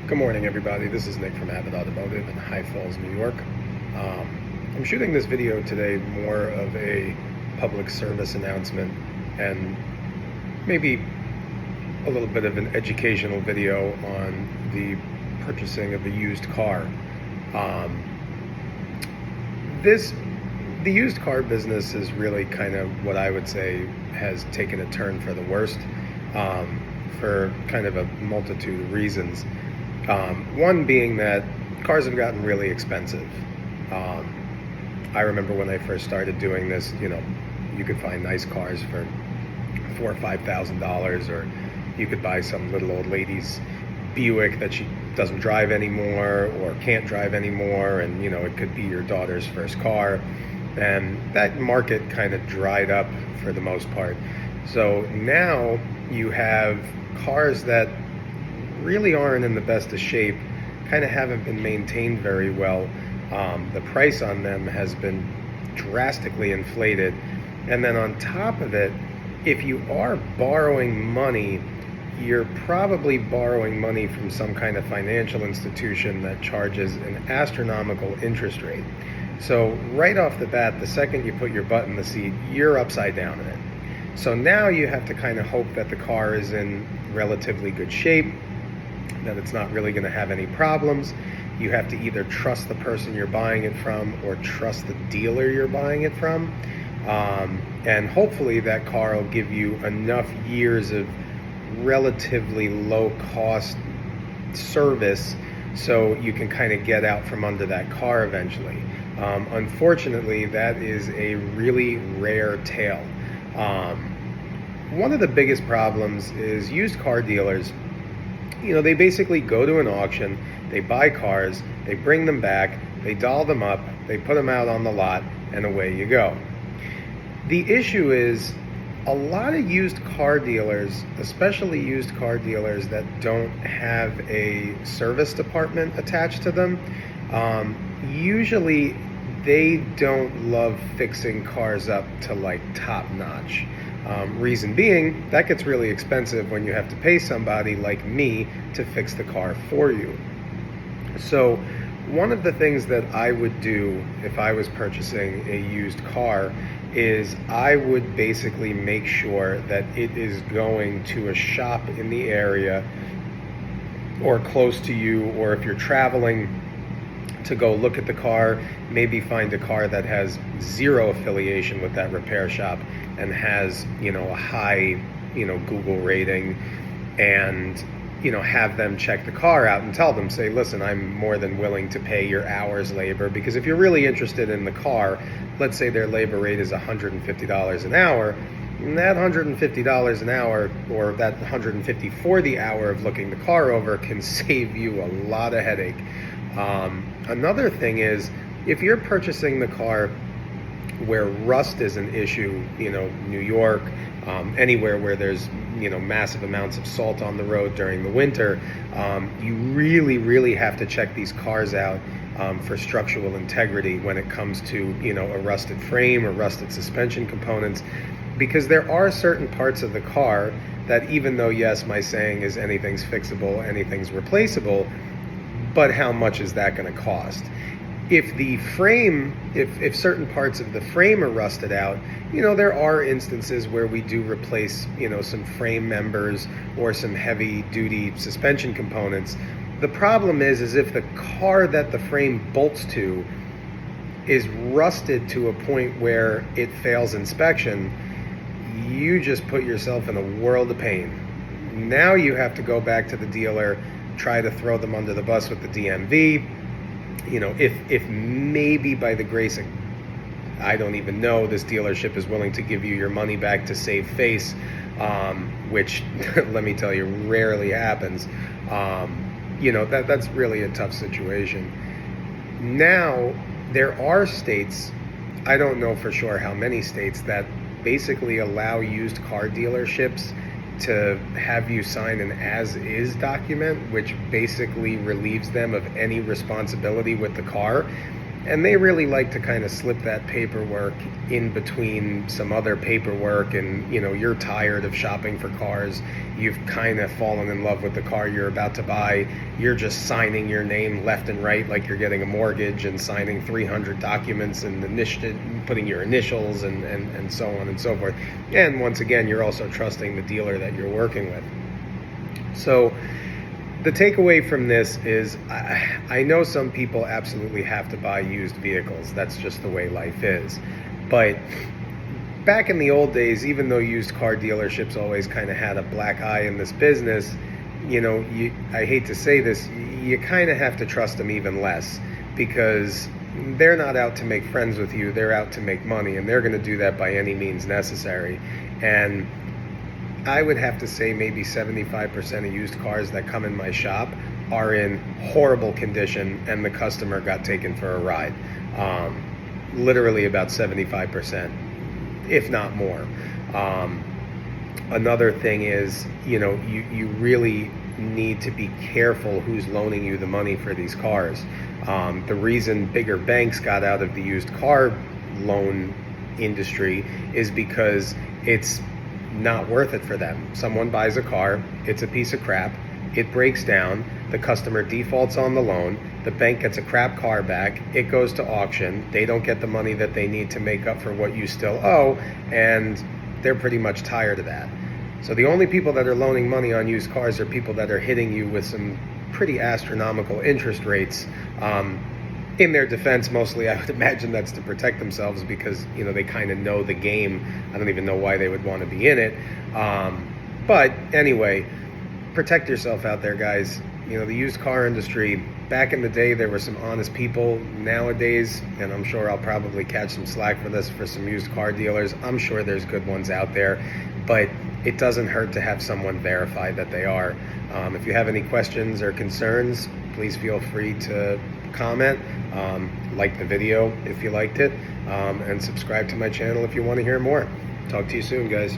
Good morning, everybody. This is Nick from Avid Automotive in High Falls, New York. I'm shooting this video today more of a public service announcement and maybe a little bit of an educational video on the purchasing of a used car. The used car business is really kind of what I would say has taken a turn for the worst, for kind of a multitude of reasons. One being that cars have gotten really expensive. I remember when I first started doing this, you could find nice cars for $4,000 or $5,000, or you could buy some little old lady's Buick that she doesn't drive anymore or can't drive anymore, and it could be your daughter's first car. And that market kind of dried up for the most part. So now you have cars that really aren't in the best of shape, kind of haven't been maintained very well. The price on them has been drastically inflated. And then on top of it, if you are borrowing money, you're probably borrowing money from some kind of financial institution that charges an astronomical interest rate. So right off the bat, the second you put your butt in the seat, you're upside down in it. So now you have to kind of hope that the car is in relatively good shape, that it's not really going to have any problems. You have to either trust the person you're buying it from or trust the dealer you're buying it from. And hopefully that car will give you enough years of relatively low cost service so you can kind of get out from under that car eventually. Unfortunately, that is a really rare tale. One of the biggest problems is used car dealers. They basically go to an auction, they buy cars, they bring them back, they doll them up, they put them out on the lot, and away you go. The issue is a lot of used car dealers, especially used car dealers that don't have a service department attached to them, usually they don't love fixing cars up to like top notch. Reason being, that gets really expensive when you have to pay somebody like me to fix the car for you. So one of the things that I would do if I was purchasing a used car is I would basically make sure that it is going to a shop in the area or close to you, or if you're traveling to go look at the car, maybe find a car that has zero affiliation with that repair shop and has, a high, Google rating, and, have them check the car out and tell them, say, listen, I'm more than willing to pay your hour's labor, because if you're really interested in the car, let's say their labor rate is $150 an hour, and that $150 an hour, or that $150 for the hour of looking the car over, can save you a lot of headache. Another thing is, if you're purchasing the car where rust is an issue, New York, anywhere where there's, massive amounts of salt on the road during the winter, you really, really have to check these cars out for structural integrity when it comes to, a rusted frame or rusted suspension components, because there are certain parts of the car that, even though, yes, my saying is anything's fixable, anything's replaceable, but how much is that going to cost? If the frame, if certain parts of the frame are rusted out, there are instances where we do replace, some frame members or some heavy duty suspension components. The problem is if the car that the frame bolts to is rusted to a point where it fails inspection, you just put yourself in a world of pain. Now you have to go back to the dealer, try to throw them under the bus with the DMV. If maybe by the grace of, I don't even know, this dealership is willing to give you your money back to save face, which let me tell you, rarely happens. That's really a tough situation. Now, there are states, I don't know for sure how many states, that basically allow used car dealerships to have you sign an as-is document, which basically relieves them of any responsibility with the car. and they really like to kind of slip that paperwork in between some other paperwork. And you're tired of shopping for cars, you've kind of fallen in love with the car you're about to buy, you're just signing your name left and right like you're getting a mortgage, and signing 300 documents and putting your initials and so on and so forth. And once again, you're also trusting the dealer that you're working with. So the takeaway from this is, I know some people absolutely have to buy used vehicles. That's just the way life is. But back in the old days, even though used car dealerships always kind of had a black eye in this business, I hate to say this, you kind of have to trust them even less, because they're not out to make friends with you. They're out to make money, and they're going to do that by any means necessary. And I would have to say maybe 75% of used cars that come in my shop are in horrible condition, and the customer got taken for a ride. Literally about 75%, if not more. Another thing is, you really need to be careful who's loaning you the money for these cars. The reason bigger banks got out of the used car loan industry is because it's not worth it for them. Someone buys a car, it's a piece of crap, it breaks down, the customer defaults on the loan, the bank gets a crap car back, it goes to auction, they don't get the money that they need to make up for what you still owe, and they're pretty much tired of that. So the only people that are loaning money on used cars are people that are hitting you with some pretty astronomical interest rates. In their defense, mostly, I would imagine that's to protect themselves, because they kind of know the game. I don't even know why they would want to be in it. But anyway, protect yourself out there, guys. The used car industry, back in the day, there were some honest people. Nowadays, and I'm sure I'll probably catch some slack for this for some used car dealers, I'm sure there's good ones out there, but it doesn't hurt to have someone verify that they are. If you have any questions or concerns, please feel free to comment, like the video if you liked it, and subscribe to my channel if you want to hear more. Talk to you soon, guys.